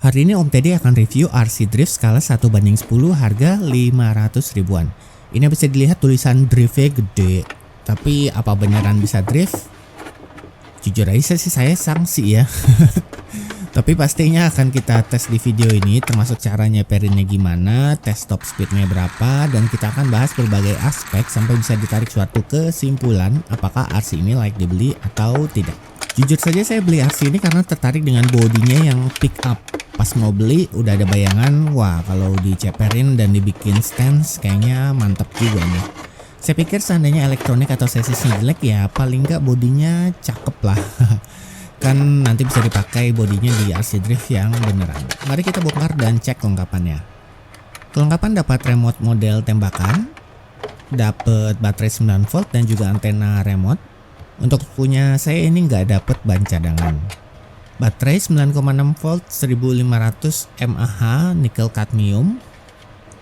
Hari ini Om Teddy akan review RC Drift skala 1/10 harga 500 ribuan. Ini bisa dilihat tulisan driftnya gede, tapi apa beneran bisa drift? Jujur aja sih saya sangsi ya. Tapi pastinya akan kita tes di video ini, termasuk cara nyeperinnya gimana, tes top speednya berapa, dan kita akan bahas berbagai aspek sampai bisa ditarik suatu kesimpulan apakah RC ini layak dibeli atau tidak. Jujur saja saya beli RC ini karena tertarik dengan bodinya yang pick up. Pas mau beli udah ada bayangan, wah kalau diceperin dan dibikin stance kayaknya mantep juga nih. Saya pikir seandainya elektronik atau sesisnya jelek ya paling nggak bodinya cakep lah. Kan nanti bisa dipakai bodinya di RC Drift yang beneran. Mari kita bongkar dan cek kelengkapannya. Kelengkapan dapat remote model tembakan, dapat baterai 9 volt dan juga antena remote. Untuk punya saya ini nggak dapat ban cadangan. Baterai 9,6 volt 1500 mAh nikel kadmium.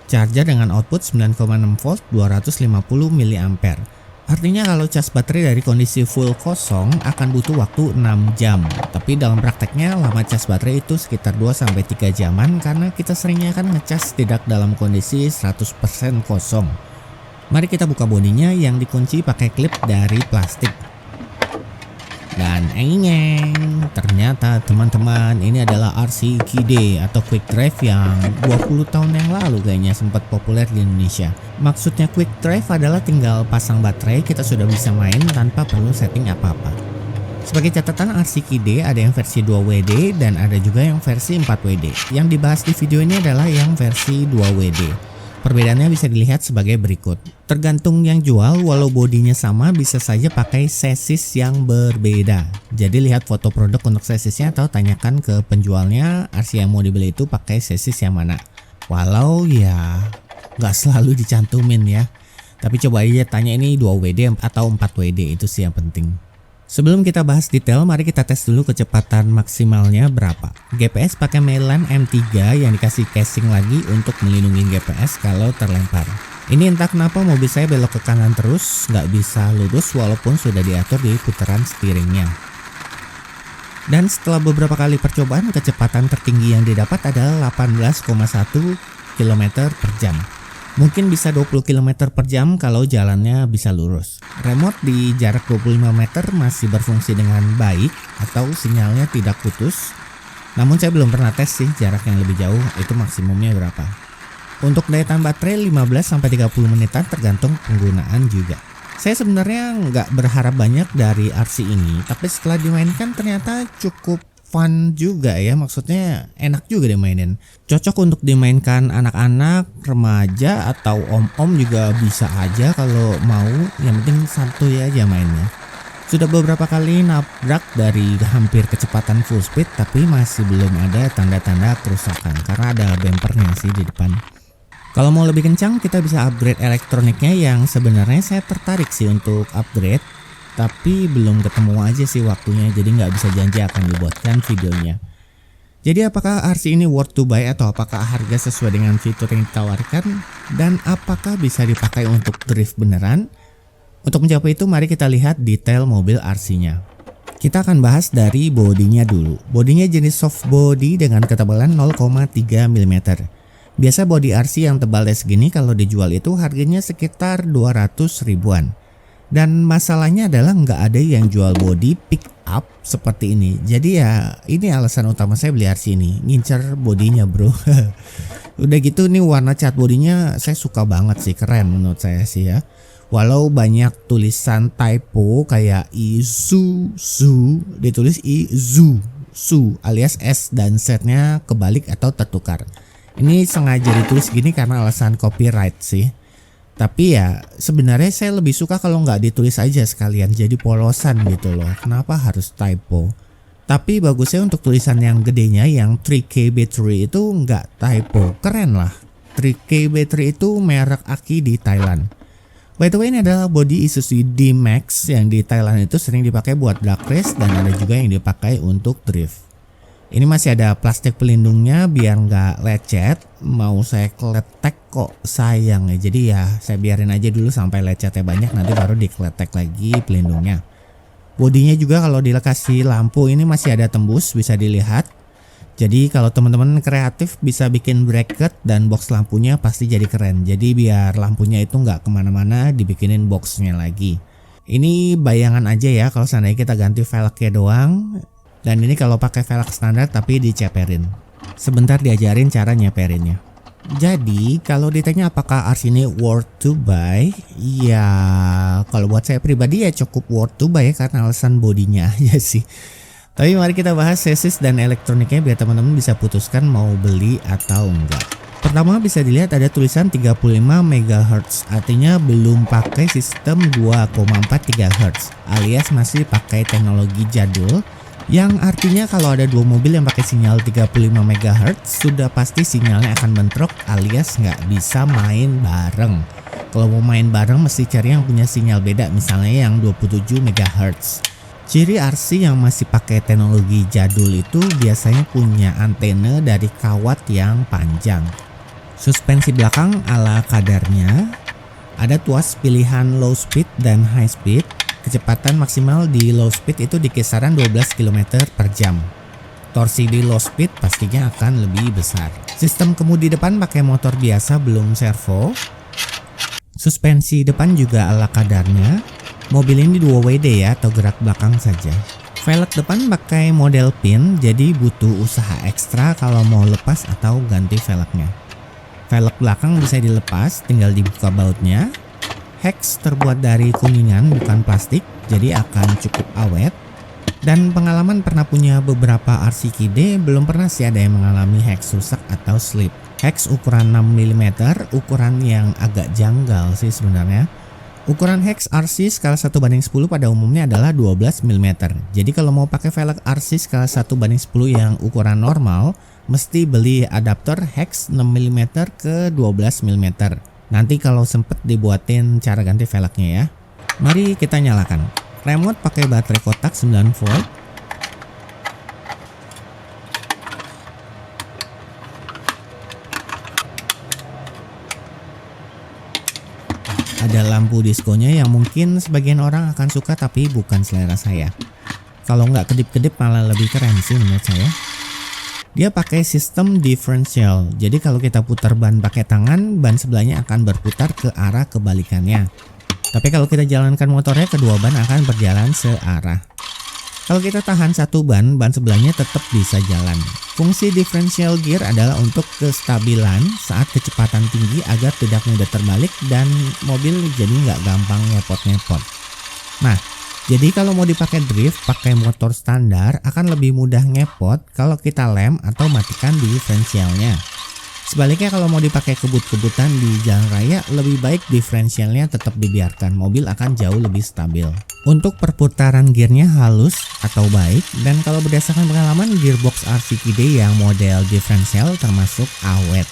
Charger dengan output 9,6 volt 250 mAh. Artinya kalau cas baterai dari kondisi full kosong akan butuh waktu 6 jam. Tapi dalam prakteknya lama cas baterai itu sekitar 2-3 jaman karena kita seringnya kan ngecas tidak dalam kondisi 100% kosong. Mari kita buka bodinya yang dikunci pakai klip dari plastik. Dan ternyata teman-teman ini adalah RC Kide atau Quick Drive yang 20 tahun yang lalu kayaknya sempat populer di Indonesia. Maksudnya Quick Drive adalah tinggal pasang baterai kita sudah bisa main tanpa perlu setting apa-apa. Sebagai catatan, RC Kide ada yang versi 2WD dan ada juga yang versi 4WD. Yang dibahas di video ini adalah yang versi 2WD. Perbedaannya bisa dilihat sebagai berikut. Tergantung yang jual, walau bodinya sama bisa saja pakai sesis yang berbeda. Jadi lihat foto produk untuk sesisnya atau tanyakan ke penjualnya RC yang mau dibeli itu pakai sesis yang mana. Walau ya nggak selalu dicantumin ya. Tapi coba aja tanya ini 2WD atau 4WD, itu sih yang penting. Sebelum kita bahas detail, mari kita tes dulu kecepatan maksimalnya berapa. GPS pakai Meylan M3 yang dikasih casing lagi untuk melindungi GPS kalau terlempar. Ini entah kenapa mobil saya belok ke kanan terus, nggak bisa lurus walaupun sudah diatur di putaran steeringnya. Dan setelah beberapa kali percobaan, kecepatan tertinggi yang didapat adalah 18,1 km per jam. Mungkin bisa 20 km per jam kalau jalannya bisa lurus. Remote di jarak 25 meter masih berfungsi dengan baik atau sinyalnya tidak putus. Namun saya belum pernah tes sih jarak yang lebih jauh itu maksimumnya berapa. Untuk daya tahan baterai 15-30 menitan tergantung penggunaan juga. Saya sebenarnya nggak berharap banyak dari RC ini, tapi setelah dimainkan ternyata cukup fun juga ya, maksudnya enak juga dimainin. Cocok untuk dimainkan anak-anak, remaja atau om-om juga bisa aja kalau mau, yang penting santuy aja mainnya. Sudah beberapa kali nabrak dari hampir kecepatan full speed tapi masih belum ada tanda-tanda kerusakan karena ada bempernya sih di depan. Kalau mau lebih kencang kita bisa upgrade elektroniknya yang sebenarnya saya tertarik sih untuk upgrade. Tapi belum ketemu aja sih waktunya, jadi nggak bisa janji akan dibuatkan videonya. Jadi apakah RC ini worth to buy atau apakah harga sesuai dengan fitur yang ditawarkan? Dan apakah bisa dipakai untuk drift beneran? Untuk menjawab itu mari kita lihat detail mobil RC-nya. Kita akan bahas dari bodinya dulu. Bodinya jenis soft body dengan ketebalan 0,3 mm. Biasa body RC yang tebalnya segini kalau dijual itu harganya sekitar 200 ribuan. Dan masalahnya adalah nggak ada yang jual body pick up seperti ini. Jadi ya ini alasan utama saya beli RC ini, ngincer bodinya bro. Udah gitu nih warna cat bodinya saya suka banget sih, keren menurut saya sih ya. Walau banyak tulisan typo kayak Isuzu ditulis Izuzu alias S dan Z-nya kebalik atau tertukar. Ini sengaja ditulis gini karena alasan copyright sih. Tapi ya sebenarnya saya lebih suka kalau nggak ditulis aja sekalian jadi polosan gitu loh. Kenapa harus typo? Tapi bagusnya untuk tulisan yang gedenya yang 3K battery itu nggak typo. Keren lah. 3K battery itu merek aki di Thailand. By the way ini adalah body Isuzu D-Max yang di Thailand itu sering dipakai buat drag race dan ada juga yang dipakai untuk drift. Ini masih ada plastik pelindungnya biar nggak lecet. Mau saya kletek kok sayang ya. Jadi ya saya biarin aja dulu sampai lecetnya banyak, nanti baru dikletek lagi pelindungnya. Bodinya juga kalau dikasih lampu ini masih ada tembus bisa dilihat. Jadi kalau teman-teman kreatif bisa bikin bracket dan box lampunya pasti jadi keren. Jadi biar lampunya itu nggak kemana-mana, dibikinin boxnya lagi. Ini bayangan aja ya kalau seandainya kita ganti velgnya doang. Dan ini kalau pakai velg standar tapi diceperin. Sebentar diajarin cara nyeperinnya. Jadi kalau ditanya apakah RC ini worth to buy, ya kalau buat saya pribadi ya cukup worth to buy ya, karena alasan bodinya aja sih. Tapi mari kita bahas chassis dan elektroniknya biar teman-teman bisa putuskan mau beli atau enggak. Pertama bisa dilihat ada tulisan 35 MHz, artinya belum pakai sistem 2,4 GHz alias masih pakai teknologi jadul. Yang artinya kalau ada dua mobil yang pakai sinyal 35 MHz sudah pasti sinyalnya akan bentrok alias nggak bisa main bareng. Kalau mau main bareng mesti cari yang punya sinyal beda, misalnya yang 27 MHz. Ciri RC yang masih pakai teknologi jadul itu biasanya punya antena dari kawat yang panjang. Suspensi belakang ala kadarnya. Ada tuas pilihan low speed dan high speed. Kecepatan maksimal di low speed itu di kisaran 12 km per jam. Torsi di low speed pastinya akan lebih besar. Sistem kemudi depan pakai motor biasa belum servo. Suspensi depan juga ala kadarnya. Mobil ini 2 WD ya, atau gerak belakang saja. Velg depan pakai model pin, jadi butuh usaha ekstra kalau mau lepas atau ganti velgnya. Velg belakang bisa dilepas, tinggal dibuka bautnya. Hex terbuat dari kuningan bukan plastik, jadi akan cukup awet. Dan pengalaman pernah punya beberapa RC Kide, belum pernah sih ada yang mengalami hex rusak atau slip. Hex ukuran 6 mm, ukuran yang agak janggal sih sebenarnya. Ukuran hex RC skala 1/10 pada umumnya adalah 12 mm. Jadi kalau mau pakai velg RC skala 1/10 yang ukuran normal, mesti beli adapter hex 6 mm ke 12 mm. Nanti kalau sempet dibuatin cara ganti velgnya ya. Mari kita nyalakan. Remote pakai baterai kotak 9 volt. Ada lampu diskonya yang mungkin sebagian orang akan suka tapi bukan selera saya. Kalau nggak kedip-kedip malah lebih keren sih menurut saya. Dia pakai sistem differential, jadi kalau kita putar ban pakai tangan, ban sebelahnya akan berputar ke arah kebalikannya. Tapi kalau kita jalankan motornya, kedua ban akan berjalan searah. Kalau kita tahan satu ban, ban sebelahnya tetap bisa jalan. Fungsi differential gear adalah untuk kestabilan saat kecepatan tinggi agar tidak mudah terbalik dan mobil jadi nggak gampang ngepot-ngepot. Nah, jadi kalau mau dipakai drift pakai motor standar akan lebih mudah ngepot kalau kita lem atau matikan diferensialnya. Sebaliknya kalau mau dipakai kebut-kebutan di jalan raya lebih baik diferensialnya tetap dibiarkan, mobil akan jauh lebih stabil. Untuk perputaran gearnya halus atau baik, dan kalau berdasarkan pengalaman gearbox RC Kide yang model diferensial termasuk awet.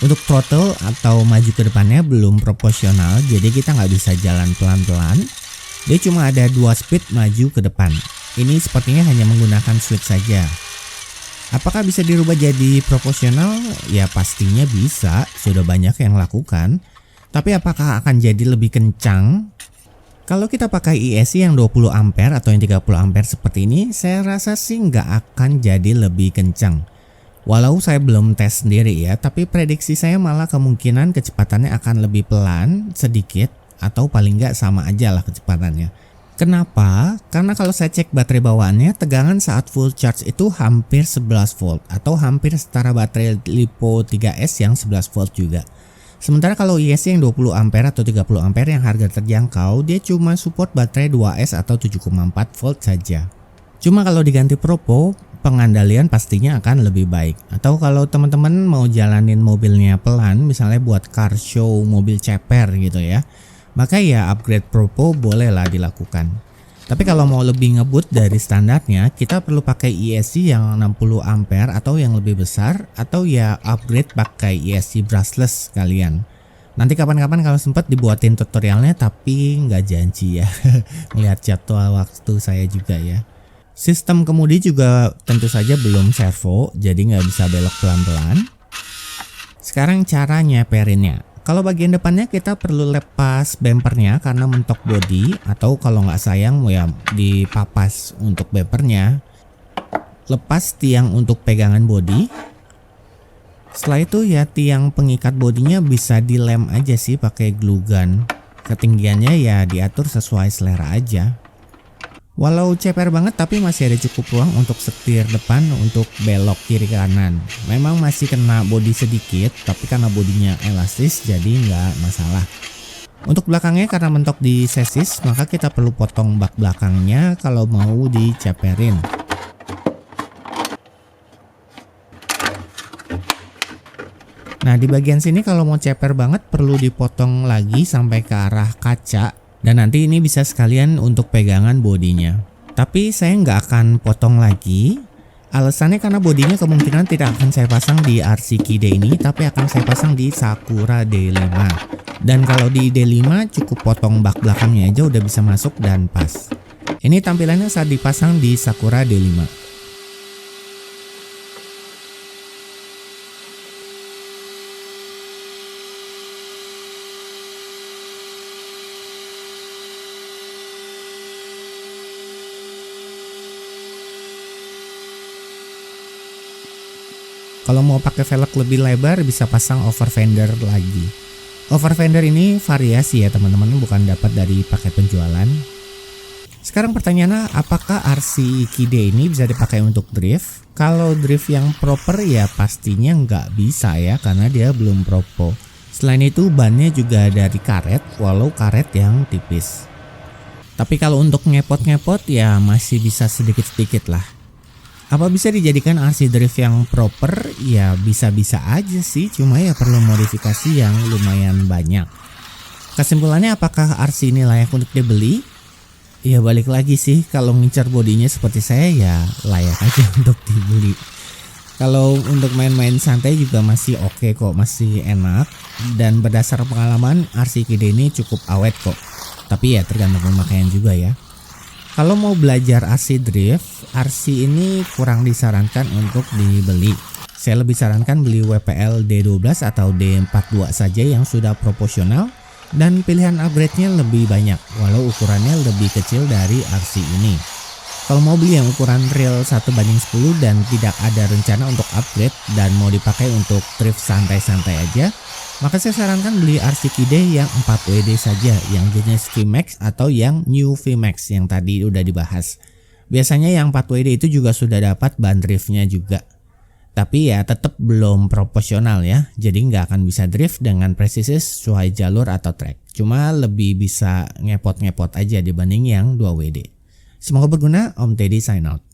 Untuk throttle atau maju ke depannya belum proporsional, jadi kita nggak bisa jalan pelan-pelan. Dia cuma ada 2 speed maju ke depan. Ini sepertinya hanya menggunakan switch saja. Apakah bisa dirubah jadi proporsional? Ya pastinya bisa, sudah banyak yang lakukan. Tapi apakah akan jadi lebih kencang? Kalau kita pakai ESC yang 20 ampere atau yang 30 ampere seperti ini, saya rasa sih nggak akan jadi lebih kencang. Walau saya belum tes sendiri ya, tapi prediksi saya malah kemungkinan kecepatannya akan lebih pelan sedikit. Atau paling nggak sama aja lah kecepatannya. Kenapa? Karena kalau saya cek baterai bawaannya, tegangan saat full charge itu hampir 11 volt atau hampir setara baterai Lipo 3S yang 11 volt juga. Sementara kalau ESC yang 20 ampere atau 30 ampere yang harga terjangkau, dia cuma support baterai 2S atau 7,4 volt saja. Cuma kalau diganti Propo, pengandalian pastinya akan lebih baik. Atau kalau teman-teman mau jalanin mobilnya pelan, misalnya buat car show mobil ceper gitu ya, maka ya upgrade Propo bolehlah dilakukan. Tapi kalau mau lebih ngebut dari standarnya, kita perlu pakai ESC yang 60 ampere atau yang lebih besar, atau ya upgrade pakai ESC brushless kalian. Nanti kapan-kapan kalau sempat dibuatin tutorialnya, tapi nggak janji ya. Melihat jadwal waktu saya juga ya. Sistem kemudi juga tentu saja belum servo, jadi nggak bisa belok pelan-pelan. Sekarang cara nyeperinnya. Kalau bagian depannya kita perlu lepas bempernya karena mentok bodi, atau kalau nggak sayang ya dipapas untuk bempernya. lepas tiang untuk pegangan bodi. Setelah itu ya tiang pengikat bodinya bisa dilem aja sih pakai glue gun. Ketinggiannya ya diatur sesuai selera aja. Walau ceper banget tapi masih ada cukup ruang untuk setir depan untuk belok kiri kanan. Memang masih kena bodi sedikit tapi karena bodinya elastis jadi nggak masalah. Untuk belakangnya karena mentok di chassis maka kita perlu potong bak belakangnya kalau mau diceperin. Nah di bagian sini kalau mau ceper banget perlu dipotong lagi sampai ke arah kaca dan nanti ini bisa sekalian untuk pegangan bodinya. Tapi saya nggak akan potong lagi. Alasannya karena bodinya kemungkinan tidak akan saya pasang di RC Kide ini tapi akan saya pasang di Sakura D5. Dan kalau di D5 cukup potong bak belakangnya aja udah bisa masuk dan pas. Ini tampilannya saat dipasang di Sakura D5. Kalau mau pakai velg lebih lebar bisa pasang over fender lagi. Over fender ini variasi ya teman-teman, bukan dapat dari paket penjualan. Sekarang pertanyaannya apakah RC Kide ini bisa dipakai untuk drift? Kalau drift yang proper ya pastinya nggak bisa ya karena dia belum propo. Selain itu bannya juga dari karet walau karet yang tipis. Tapi kalau untuk ngepot-ngepot ya masih bisa sedikit-sedikit lah. Apa bisa dijadikan RC drift yang proper? Ya bisa-bisa aja sih, cuma ya perlu modifikasi yang lumayan banyak. Kesimpulannya apakah RC ini layak untuk dibeli? Ya balik lagi sih, kalau ngincar bodinya seperti saya ya layak aja untuk dibeli. Kalau untuk main-main santai juga masih oke kok, masih enak. Dan berdasar pengalaman RC Kide ini cukup awet kok. Tapi ya tergantung pemakaian juga ya. Kalau mau belajar RC drift, RC ini kurang disarankan untuk dibeli. Saya lebih sarankan beli WPL D12 atau D42 saja yang sudah proporsional dan pilihan upgrade-nya lebih banyak walau ukurannya lebih kecil dari RC ini. Kalau mau beli yang ukuran real 1:10 dan tidak ada rencana untuk upgrade dan mau dipakai untuk drift santai-santai aja, maka saya sarankan beli RC Kide yang 4WD saja, yang jenis VMAX atau yang New VMAX yang tadi udah dibahas. Biasanya yang 4WD itu juga sudah dapat ban driftnya juga. Tapi ya tetap belum proporsional ya, jadi nggak akan bisa drift dengan presisi sesuai jalur atau track. Cuma lebih bisa ngepot-ngepot aja dibanding yang 2WD. Semoga berguna, Om Teddy sign out.